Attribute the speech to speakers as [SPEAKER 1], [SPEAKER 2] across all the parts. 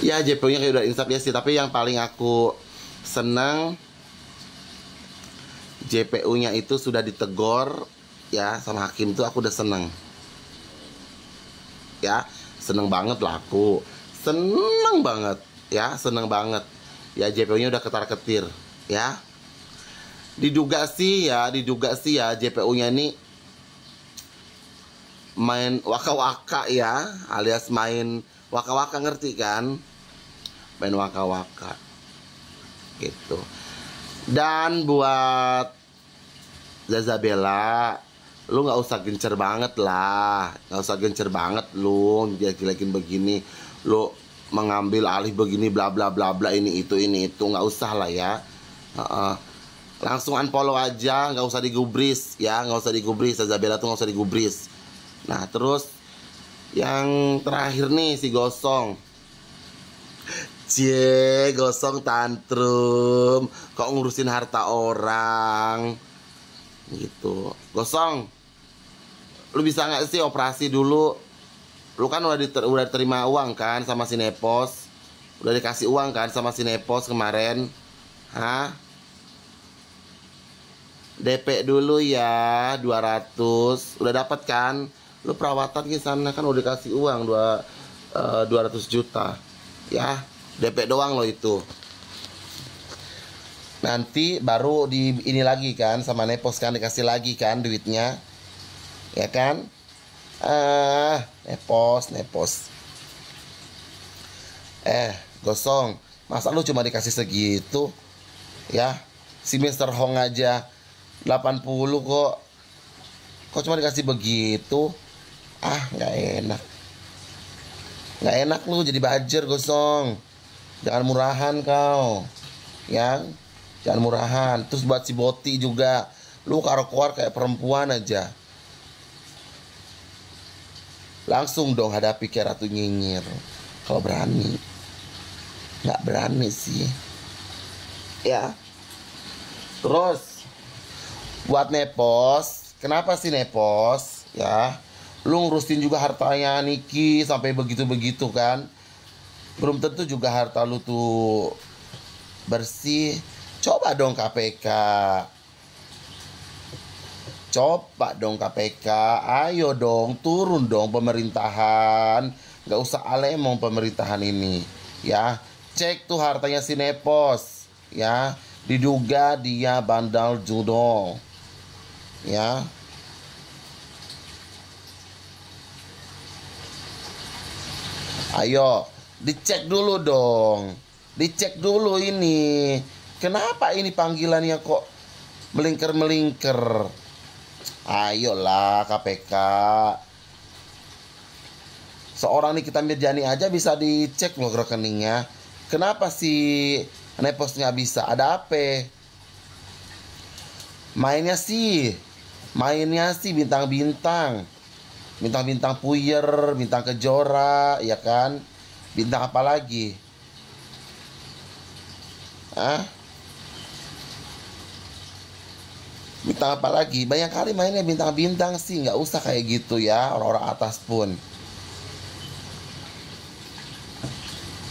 [SPEAKER 1] Ya JPU-nya kayak udah insap ya sih, tapi yang paling aku senang JPU-nya itu sudah ditegor ya sama hakim tuh, aku udah seneng. Ya, seneng banget lah aku. Seneng banget ya, seneng banget. Ya JPU-nya udah ketar-ketir ya. Diduga sih ya JPU-nya ini main waka-waka ya, alias main waka-waka, ngerti kan? Main waka-waka gitu. Dan buat Zazabella, lu nggak usah gencer banget lah, nggak usah gencer banget lu jelek-jelekin begini, lu mengambil alih begini bla bla bla bla, ini itu nggak usah lah ya. Heeh. Langsung unfollow aja, nggak usah digubris ya, nggak usah digubris. Zazabella tuh nggak usah digubris. Nah terus yang terakhir nih si Gosong. Cie, Gosong tantrum, kok ngurusin harta orang gitu. Gosong, lu bisa nggak sih operasi dulu? Lu kan udah terima uang kan sama si Nepos, udah dikasih uang kan sama si Nepos kemarin. Hah? DP dulu ya 200, udah dapat kan? Lu perawatan di sana kan udah dikasih uang 200 juta ya, DP doang lo itu. Nanti baru di ini lagi kan sama Nepos kan, dikasih lagi kan duitnya, ya kan? Nepos. Gosong, masa lu cuma dikasih segitu ya? Si Mister Hong aja 80 kok. Kok cuma dikasih begitu? Nggak enak. Nggak enak lu jadi bajer, Gosong. Jangan murahan kau. Ya, jangan murahan. Terus buat si Boti juga, lu karo-keluar kayak perempuan aja. Langsung dong hadapi kayak ratu nyinyir. Kalau berani. Nggak berani sih. Ya. Terus buat Nepos, kenapa sih Nepos? Ya, lu ngurusin juga hartanya Niki sampai begitu-begitu kan? Belum tentu juga harta lu tuh bersih. Coba dong KPK. Coba dong KPK. Ayo dong, turun dong pemerintahan. Gak usah alemong pemerintahan ini. Ya, cek tuh hartanya si Nepos. Ya, diduga dia bandal judo. Ya. Ayo, dicek dulu dong. Dicek dulu ini. Kenapa ini panggilannya kok melingkar-melingkar? Ayolah KPK. Seorang Nikita Mirjani aja bisa dicek loh rekeningnya. Kenapa si Nepos nggak bisa? Ada apa? Mainnya sih bintang-bintang. Bintang-bintang puyer, bintang kejora, ya kan? Bintang apa lagi? Bintang apa lagi? Banyak kali mainnya bintang-bintang sih. Nggak usah kayak gitu ya, orang-orang atas pun.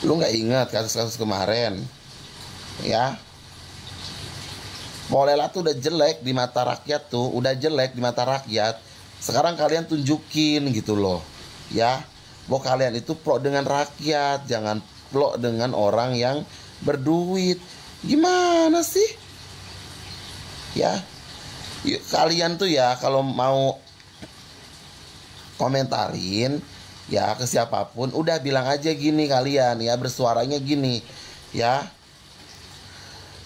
[SPEAKER 1] Lu nggak ingat kasus-kasus kemarin? Ya. Molela tuh udah jelek di mata rakyat tuh. Udah jelek di mata rakyat. Sekarang kalian tunjukin gitu loh. Ya. Bahwa kalian itu pro dengan rakyat. Jangan pro dengan orang yang berduit. Gimana sih? Ya. Kalian tuh ya kalau mau komentarin ya ke siapapun, udah bilang aja gini kalian ya, bersuaranya gini ya.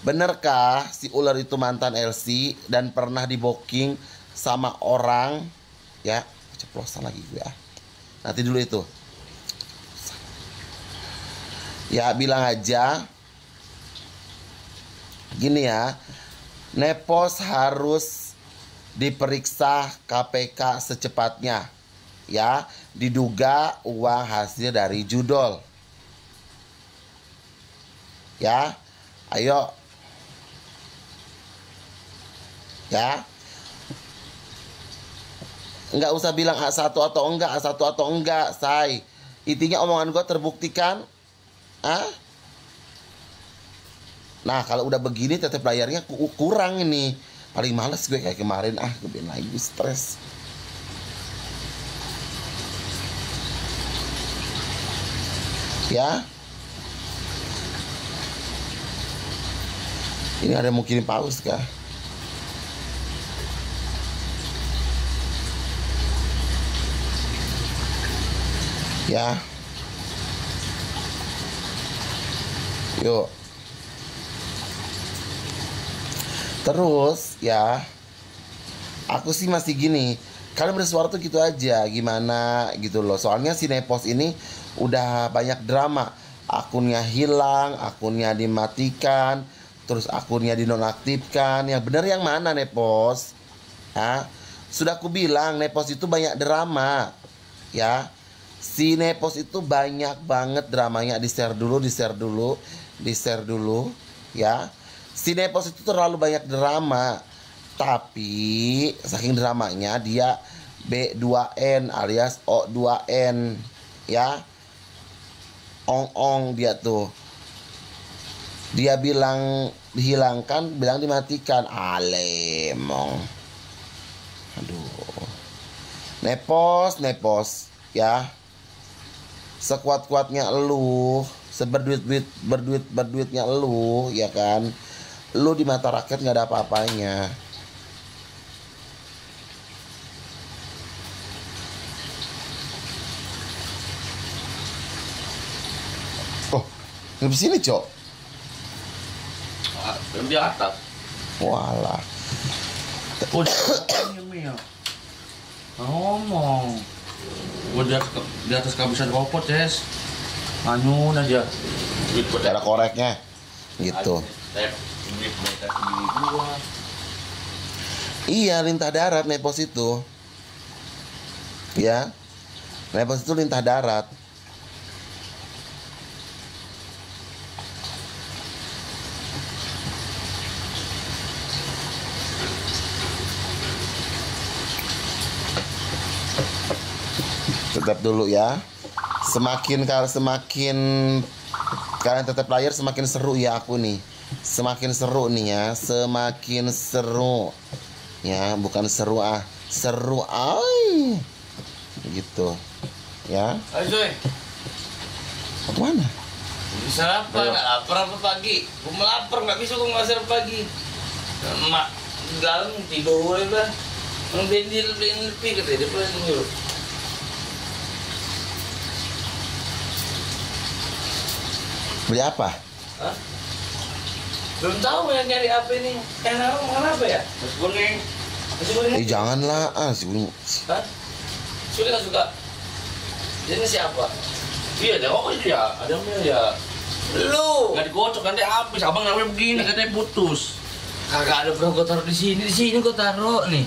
[SPEAKER 1] Benerkah si ular itu mantan LC dan pernah diboking sama orang ya? Ceplosan lagi gue ya. Nanti dulu itu. Ya bilang aja gini ya. Nepos harus diperiksa KPK secepatnya. Ya, diduga uang hasil dari judol. Ya. Ayo. Ya. Nggak usah bilang A1 atau enggak, say. Intinya omongan gue terbuktikan. Ah? Nah kalau udah begini tetap layarnya kurang ini. Paling males gue kayak kemarin, gue bikin lagi stres. Ya. Ini ada yang mau kirim paus kah? Ya. Yuk. Terus ya, aku sih masih gini, kalian bersuara tuh gitu aja, gimana gitu loh. Soalnya si Nepos ini udah banyak drama. Akunnya hilang, akunnya dimatikan, terus akunnya dinonaktifkan. Yang bener yang mana Nepos? Hah? Sudah aku bilang Nepos itu banyak drama. Ya. Si Nepos itu banyak banget dramanya. Di-share dulu, di-share dulu, di-share dulu, ya. Si Nepos itu terlalu banyak drama. Tapi saking dramanya dia B2N alias O2N, ya. Ong-ong dia tuh. Dia bilang dihilangkan, bilang dimatikan. Alemong. Aduh. Nepos, ya. Sekuat-kuatnya elu, berduitnya elu, ya kan. Lu di mata rakyat nggak ada apa-apanya. Oh, di sini, Cok.
[SPEAKER 2] Di atas.
[SPEAKER 1] Walah.
[SPEAKER 2] Ngomong. Gua di atas kehabisan kopot, Ces. Anyun aja.
[SPEAKER 1] Cara koreknya gitu. Iya, lintah darat Nepos itu. Ya. Nepos itu lintah darat. Tetap dulu ya. Semakin kalian tetap layar semakin seru ya aku nih. Semakin seru nih ya, semakin seru. Ya, bukan seru seru ay. Gitu. Ya.
[SPEAKER 2] Ayo, Joy.
[SPEAKER 1] Mana?
[SPEAKER 2] Bisa lapar, nggak lapar apa pagi? Gue melapar, nggak bisa gue ngasih pagi. Mak dalam tidur udah. Beliin lebih katanya dia pulang dulu.
[SPEAKER 1] Beli apa?
[SPEAKER 2] Hah? Belum tahu yang nyari apa ini. Enak makan apa ya? Nasi goreng. Nasi goreng.
[SPEAKER 1] Janganlah, nasi goreng.
[SPEAKER 2] Hah? Sudah nggak suka. Ini siapa? Iya, ada oh iya, ada ya. Lu nggak digocok nanti habis. Abang namanya begini katanya putus. Kagak ada pernah gue taruh di sini gue taruh nih.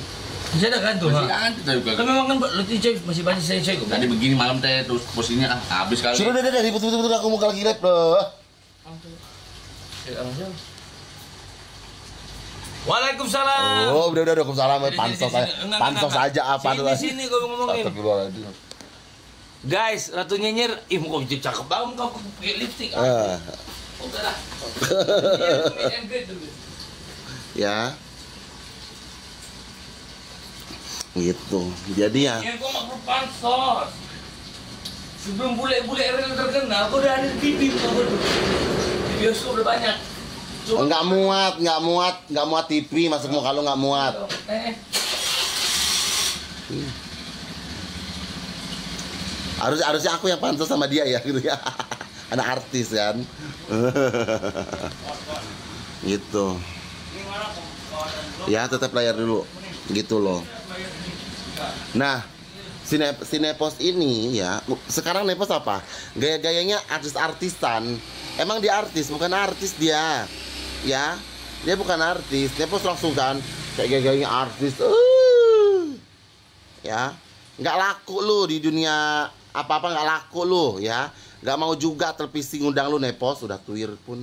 [SPEAKER 2] Masih ada kan tuh? Masih ada juga. Tapi memang kan lu coy masih banyak saya coy. Tadi begini malam teh terus posisinya habis kali.
[SPEAKER 1] Sudah ribut aku mau lagi live loh.
[SPEAKER 2] Waalaikumsalam.
[SPEAKER 1] Oh, udah Waalaikumsalam. Pansos aja apa tuh.
[SPEAKER 2] Sini gue ngomongin. Guys, Ratu Nyinyir, muka cakep banget muka aku pakai lipstick. Udah dah.
[SPEAKER 1] Ya. Gitu. Jadi ya.
[SPEAKER 2] Ya gue mau pansos. Sebelum bule-bule real terkenal, gue udah ada di TV di bioskop udah banyak.
[SPEAKER 1] Enggak muat TV masuk muka lu nggak muat. Harusnya aku yang pansos sama dia ya gitu ya. Anak artis kan. Gitu. Ya tetap layar dulu. Gitu loh. Nah, si Nepos ini ya, sekarang Nepos apa? Gaya-gayanya artis-artisan. Emang dia artis, bukan artis dia. Ya, dia bukan artis. Nepos langsung kan kayak gaya-gayanya artis. Ya, nggak laku lu di dunia apa-apa, nggak laku lu ya. Nggak mau juga televisi ngundang lu Nepos. Udah tuir pun.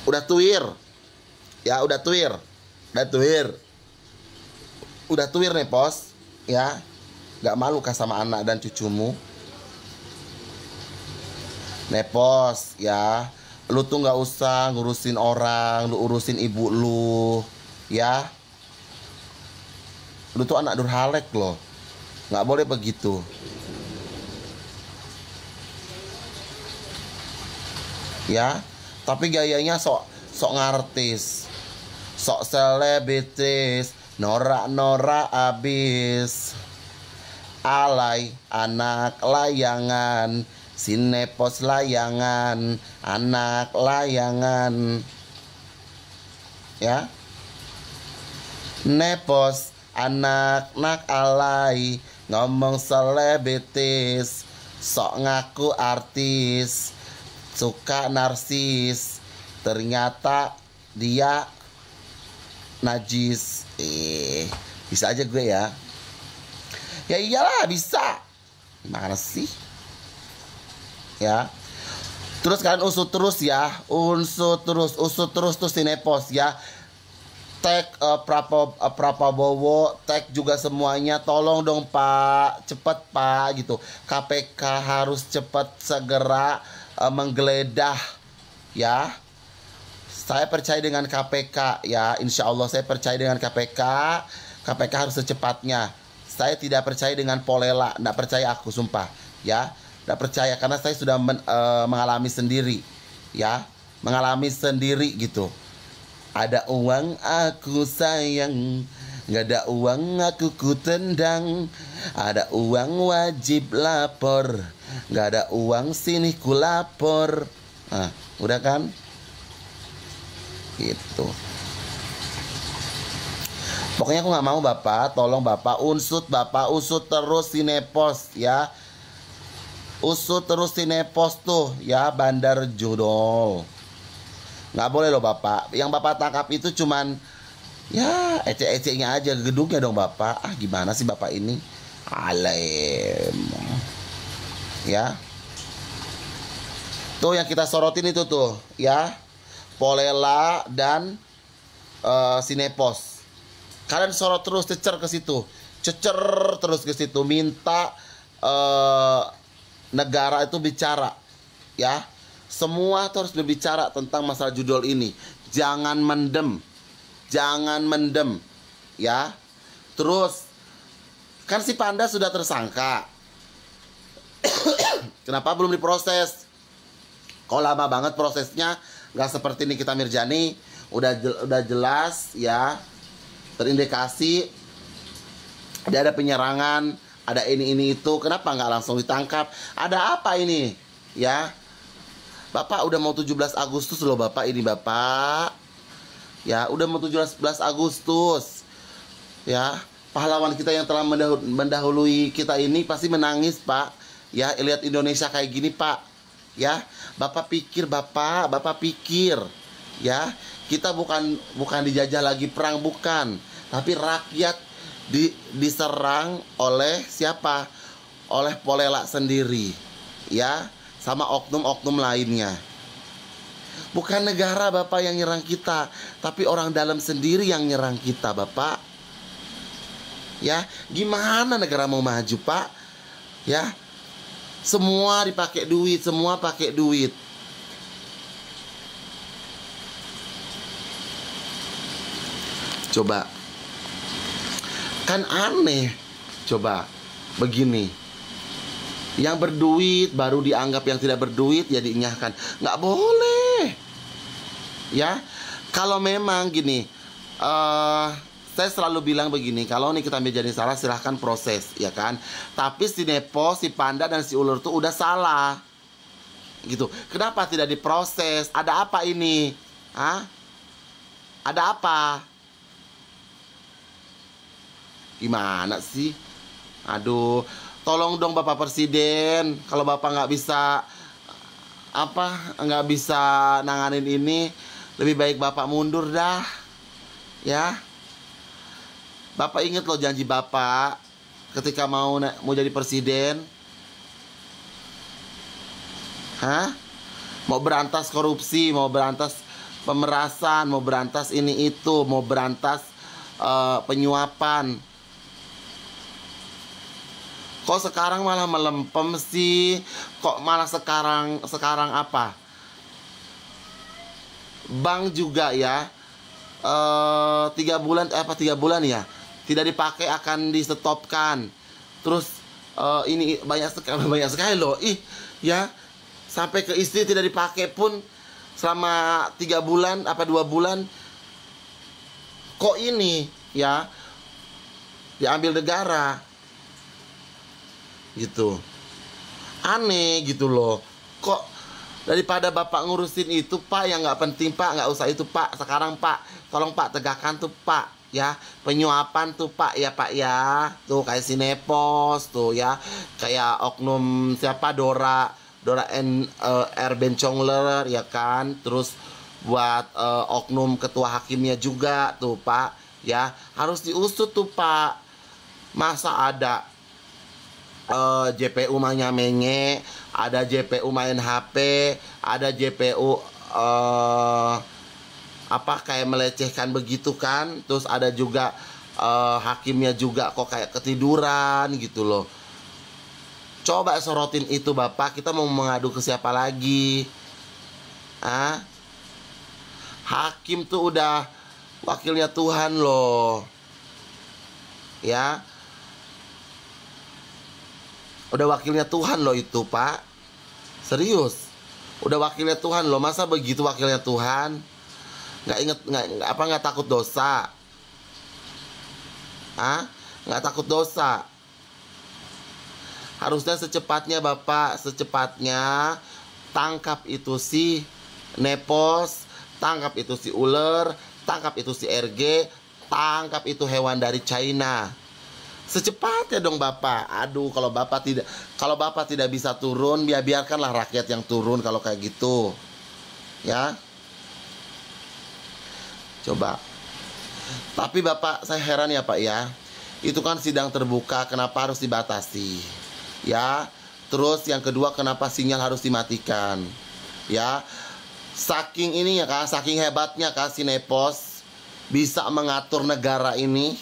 [SPEAKER 1] Udah tuir. Ya, udah tuir. Udah tuir Nepos, ya. Gak malu kah sama anak dan cucumu? Nepos ya. Lu tuh nggak usah ngurusin orang, lu urusin ibu lu ya. Lu tuh anak durhalek loh, nggak boleh begitu ya. Tapi gayanya sok ngartis, sok selebritis, norak abis. Alay anak layangan, sinepos layangan, anak layangan ya. Nepos anak alay, ngomong selebritis, sok ngaku artis, suka narsis, ternyata dia najis. Bisa aja gue ya. Ya iyalah bisa. Gimana sih? Ya. Terus kalian usut terus ya. Usut terus tuh Sinepos ya. Tag Prabowo, tag juga semuanya. Tolong dong Pak, cepet Pak gitu. KPK harus cepat segera menggeledah ya. Saya percaya dengan KPK ya. Insya Allah saya percaya dengan KPK. KPK harus secepatnya. Saya tidak percaya dengan Polela, tidak percaya aku sumpah ya, tidak percaya karena saya sudah mengalami sendiri ya, mengalami sendiri gitu. Ada uang aku sayang, nggak ada uang aku kutendang. Ada uang wajib lapor, nggak ada uang sini ku lapor. Nah, udah kan? Gitu. Pokoknya aku nggak mau Bapak, tolong Bapak usut terus Sinepos ya. Usut terus Sinepos tuh ya, Bandar Judol. Nggak boleh loh Bapak. Yang Bapak tangkap itu cuman ya ecek-eceknya aja, gedungnya dong Bapak. Ah gimana sih Bapak ini? Alem. Ya. Tuh yang kita sorotin itu tuh ya. Polela dan Sinepos. Kalian sorot terus, cecer ke situ, minta negara itu bicara, ya. Semua harus berbicara tentang masalah judul ini. Jangan mendem, ya. Terus, kan si Panda sudah tersangka. Kenapa belum diproses? Kok lama banget prosesnya? Gak seperti Nikita Mirjani, udah jelas, ya. Terindikasi ada penyerangan, ada ini itu, kenapa nggak langsung ditangkap? Ada apa ini? Ya, Bapak udah mau 17 Agustus loh Bapak ini Bapak. Ya, udah mau 17 Agustus. Ya, pahlawan kita yang telah mendahului kita ini pasti menangis Pak. Ya, lihat Indonesia kayak gini Pak. Ya, Bapak pikir Bapak pikir. Ya, kita bukan dijajah lagi perang, bukan. Tapi rakyat diserang oleh siapa? Oleh Polela sendiri, ya, sama oknum-oknum lainnya. Bukan negara Bapak yang nyerang kita, tapi orang dalam sendiri yang nyerang kita Bapak. Ya, gimana negara mau maju Pak? Ya, semua dipakai duit, semua pakai duit. Coba, kan aneh. Coba begini, yang berduit baru dianggap yang tidak berduit, ya dinyahkan. Nggak boleh. Ya, kalau memang gini, saya selalu bilang begini, kalau nih kita menjadi salah silahkan proses, ya kan. Tapi si Nepo, si Panda dan si Ulur tuh udah salah, gitu. Kenapa tidak diproses? Ada apa ini? Hah? Ada apa? Gimana sih? Aduh, tolong dong Bapak Presiden. Kalau Bapak nggak bisa nggak bisa nanganin ini, lebih baik Bapak mundur dah. Ya, Bapak ingat loh janji Bapak ketika mau jadi presiden. Hah? Mau berantas korupsi, mau berantas pemerasan, mau berantas ini itu, mau berantas penyuapan. Kok sekarang malah melempem sih? Kok malah sekarang apa? Bank juga ya, 3 bulan apa 3 bulan ya, tidak dipakai akan disetopkan. Terus ini banyak sekali loh. Ya, sampai ke istri tidak dipakai pun selama 3 bulan apa 2 bulan. Kok ini ya diambil negara gitu, aneh gitu loh. Kok daripada bapak ngurusin itu pak yang nggak penting pak, nggak usah itu pak. Sekarang pak, tolong pak tegakkan tuh pak ya, penyuapan tuh pak ya, tuh kayak Sinepos tuh ya, kayak oknum siapa Dora R. Bencongler ya kan. Terus buat oknum ketua hakimnya juga tuh pak ya, harus diusut tuh pak. Masa ada JPU mainnya menge, ada JPU main HP, ada JPU apa kayak melecehkan begitu kan. Terus ada juga hakimnya juga kok kayak ketiduran gitu loh. Coba sorotin itu bapak, kita mau mengadu ke siapa lagi? Hakim tuh udah wakilnya Tuhan loh ya, udah wakilnya Tuhan loh itu pak, serius, udah wakilnya Tuhan loh. Masa begitu wakilnya Tuhan? Nggak takut dosa? Nggak takut dosa? Harusnya secepatnya bapak, secepatnya tangkap itu si Nepos, tangkap itu si ular, tangkap itu si RG, tangkap itu hewan dari China. Secepatnya dong bapak. Aduh, kalau bapak tidak bisa turun, biarkanlah rakyat yang turun kalau kayak gitu. Ya. Coba. Tapi bapak, saya heran ya pak ya. Itu kan sidang terbuka, kenapa harus dibatasi? Ya. Terus yang kedua, kenapa sinyal harus dimatikan? Ya. Saking ini ya kan, saking hebatnya kan si Nepos bisa mengatur negara ini.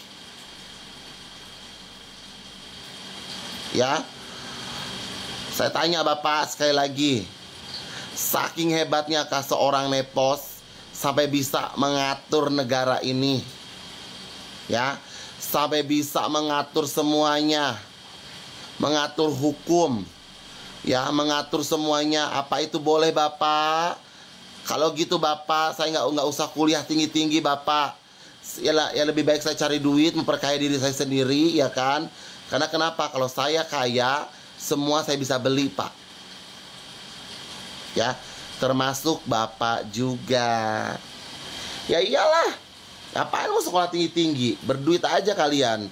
[SPEAKER 1] Ya, saya tanya bapak sekali lagi, saking hebatnya kah seorang Nepos sampai bisa mengatur negara ini? Ya, sampai bisa mengatur semuanya, mengatur hukum, ya, mengatur semuanya. Apa itu boleh bapak? Kalau gitu bapak, saya nggak usah kuliah tinggi-tinggi bapak. Ya lebih baik saya cari duit, memperkaya diri saya sendiri, ya kan? Karena kenapa? Kalau saya kaya, semua saya bisa beli pak. Ya, termasuk bapak juga. Ya iyalah, ngapain mau sekolah tinggi-tinggi? Berduit aja kalian.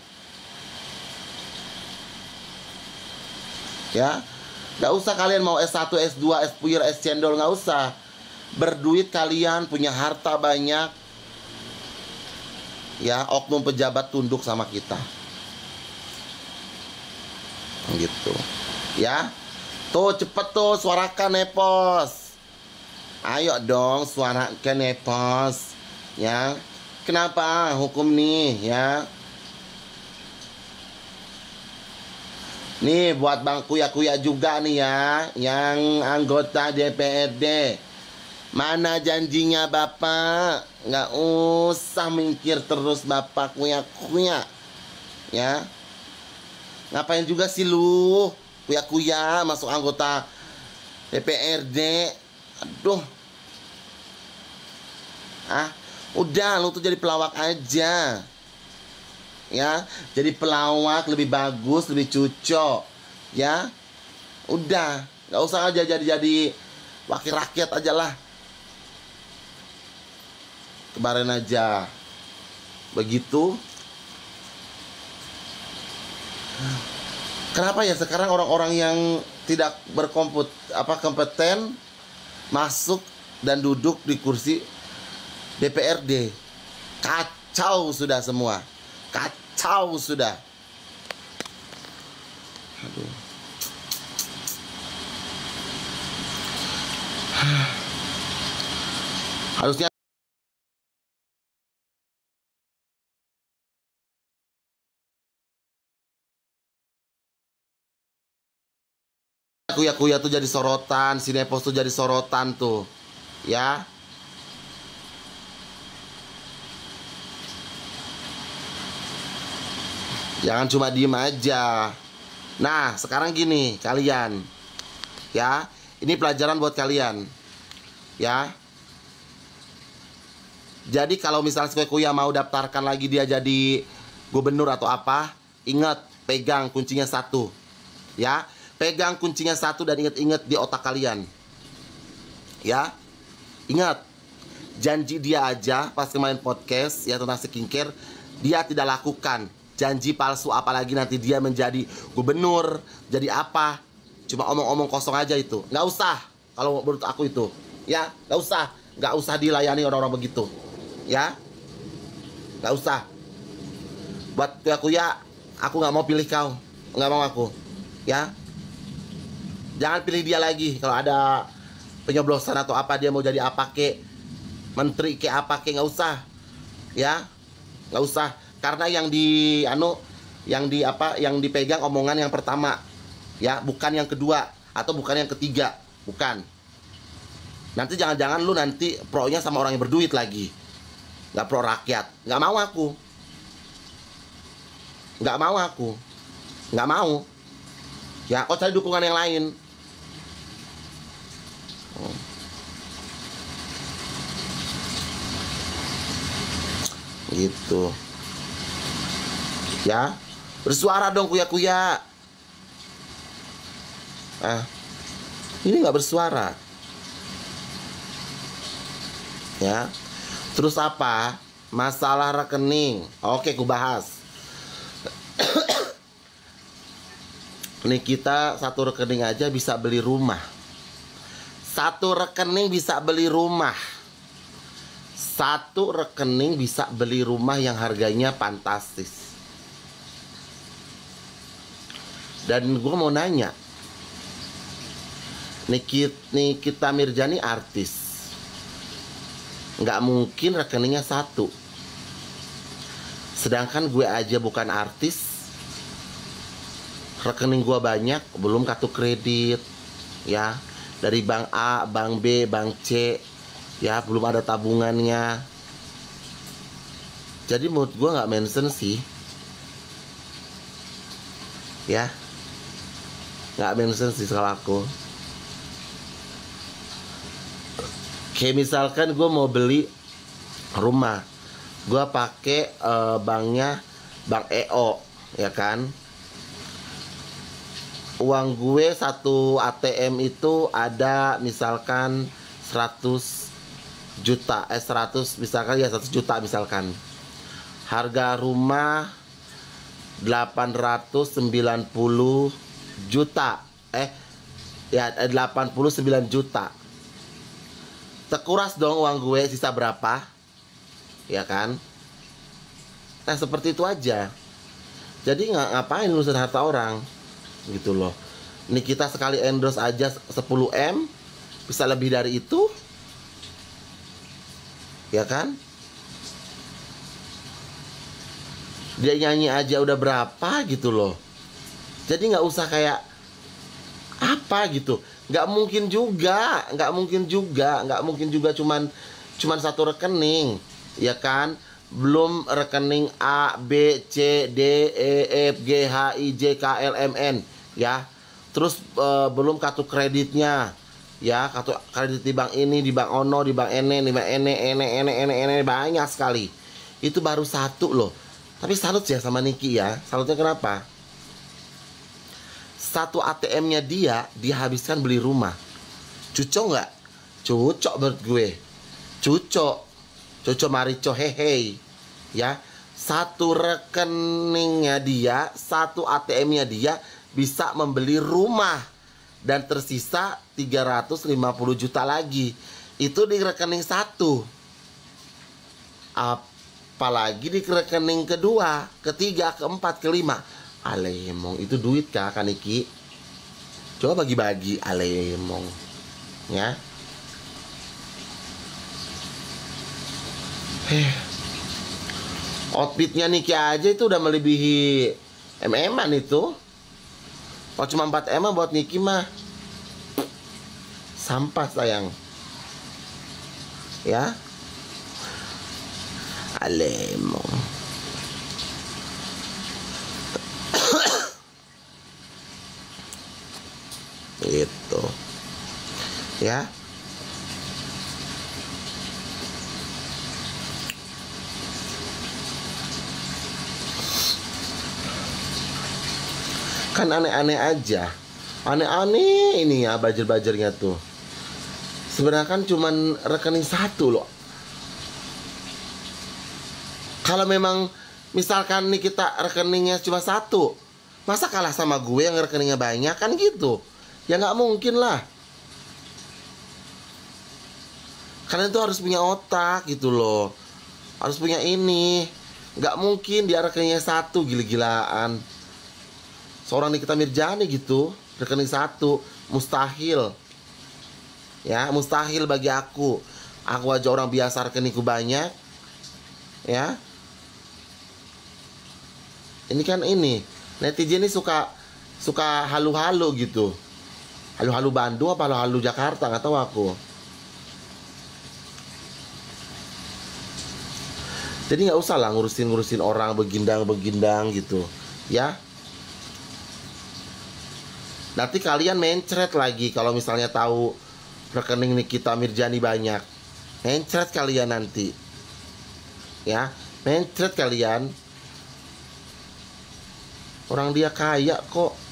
[SPEAKER 1] Ya, nggak usah kalian mau S1, S2, S puyir, S cendol, nggak usah. Berduit kalian, punya harta banyak. Ya, oknum pejabat tunduk sama kita. Gitu ya. Tuh cepet tuh suarakan Nepos. Ayo dong suarakan Nepos ya. Kenapa hukum nih ya? Nih buat Bang Kuya-Kuya juga nih ya, yang anggota DPRD. Mana janjinya bapak? Nggak usah mikir terus bapak Kuya-Kuya ya. Ngapain juga sih lu kuya-kuya masuk anggota DPRD? Aduh. Udah lu tuh jadi pelawak aja. Ya, jadi pelawak lebih bagus, lebih cocok. Ya. Udah, nggak usah aja jadi wakil rakyat aja lah. Kemarin aja begitu. Kenapa ya sekarang orang-orang yang tidak kompeten masuk dan duduk di kursi DPRD? Kacau sudah semua. Kacau sudah. Aduh. Harusnya Kuya-kuya tuh jadi sorotan, Sinepos tuh jadi sorotan tuh. Ya. Jangan cuma diem aja. Nah, sekarang gini, kalian. Ya, ini pelajaran buat kalian. Ya. Jadi kalau misalnya Kuya mau daftarkan lagi dia jadi gubernur atau apa, ingat, pegang kuncinya satu. Ya, pegang kuncinya satu dan ingat-ingat di otak kalian. Ya, ingat, janji dia aja pas kemarin podcast ya tentang skincare, dia tidak lakukan. Janji palsu, apalagi nanti dia menjadi gubernur, jadi apa? Cuma omong-omong kosong aja itu. Nggak usah, kalau menurut aku itu. Ya, nggak usah dilayani orang-orang begitu. Ya, nggak usah. Buat Kuya, aku nggak mau pilih kau, nggak mau aku. Ya, jangan pilih dia lagi. Kalau ada penyoblosan atau apa, dia mau jadi apa kek, menteri kek apa kek, nggak usah. Ya, nggak usah. Karena yang dipegang omongan yang pertama, ya, bukan yang kedua atau bukan yang ketiga, bukan. Nanti jangan-jangan lu nanti pro-nya sama orang yang berduit lagi, nggak pro rakyat. Nggak mau aku, nggak mau. Ya, kau cari dukungan yang lain. Gitu. Ya, bersuara dong Kuya-kuya. Ini nggak bersuara. Ya, terus apa? Masalah rekening. Oke, ku bahas. Nih, kita satu rekening aja bisa beli rumah. Satu rekening bisa beli rumah. Satu rekening bisa beli rumah yang harganya fantastis. Dan gue mau nanya, Nikita Mirzani artis, nggak mungkin rekeningnya satu. Sedangkan gue aja bukan artis, rekening gue banyak, belum kartu kredit, ya, dari bank A, bank B, bank C, ya, belum ada tabungannya. Jadi menurut gue nggak mention sih, ya. Nggak mention sih kalau aku. Kayak misalkan gue mau beli rumah, gue pakai banknya Bank EO, ya kan. Uang gue satu ATM itu ada misalkan 100 juta, 100 misalkan, ya 100 juta misalkan. Harga rumah 890 juta, ya 89 juta. Tekuras dong uang gue sisa berapa, ya kan. Nah, seperti itu aja. Jadi ngapain ngurusin harta orang, gitu loh. Ini kita sekali endorse aja 10M, bisa lebih dari itu, ya kan. Dia nyanyi aja udah berapa gitu loh. Jadi nggak usah kayak apa gitu. Nggak mungkin juga cuman satu rekening, ya kan. Belum rekening A, B, C, D, E, F, G, H, I, J, K, L, M, N, ya. Terus belum kartu kreditnya, ya, kartu kredit di bank ini, di bank ono, di bank ene, di bank ene, banyak sekali. Itu baru satu loh. Tapi salut ya sama Niki ya. Salutnya kenapa? Satu ATM-nya dia habiskan beli rumah. Cucok nggak? Cucok menurut gue. Cucok marico hehe. Ya, satu rekeningnya dia, satu ATM-nya dia bisa membeli rumah dan tersisa 350 juta lagi. Itu di rekening satu. Apalagi di rekening kedua, ketiga, keempat, kelima. Alemong, itu duit kah Kaniki? Coba bagi-bagi, alemong, ya. Outfitnya Niki aja itu udah melebihi MM-an itu. Kalau cuma 4M buat Niki mah Sampah sayang. Ya. Alemo. Itu. Ya. Kan aneh-aneh aja. Aneh-aneh ini ya buzzer-buzzernya tuh. Sebenarnya kan cuman rekening satu loh. Kalau memang misalkan nih kita rekeningnya cuma satu, masa kalah sama gue yang rekeningnya banyak kan gitu? Ya nggak mungkin lah. Kalian tuh harus punya otak gitu loh. Harus punya ini. Nggak mungkin dia rekeningnya satu, gila-gilaan. Seorang Nikita Mirjani gitu, rekening satu, mustahil. Ya, mustahil bagi aku. Aku aja orang biasa rekeningku banyak. Ya. Ini kan ini, netizen ini suka halu-halu gitu. Halu-halu Bandung apa halu-halu Jakarta, nggak tahu aku. Jadi nggak usah lah ngurusin orang begindang gitu, ya. Nanti kalian mencret lagi kalau misalnya tahu rekening Nikita Mirjani banyak. Mencret kalian nanti. Ya, mencret kalian. Orang dia kaya kok.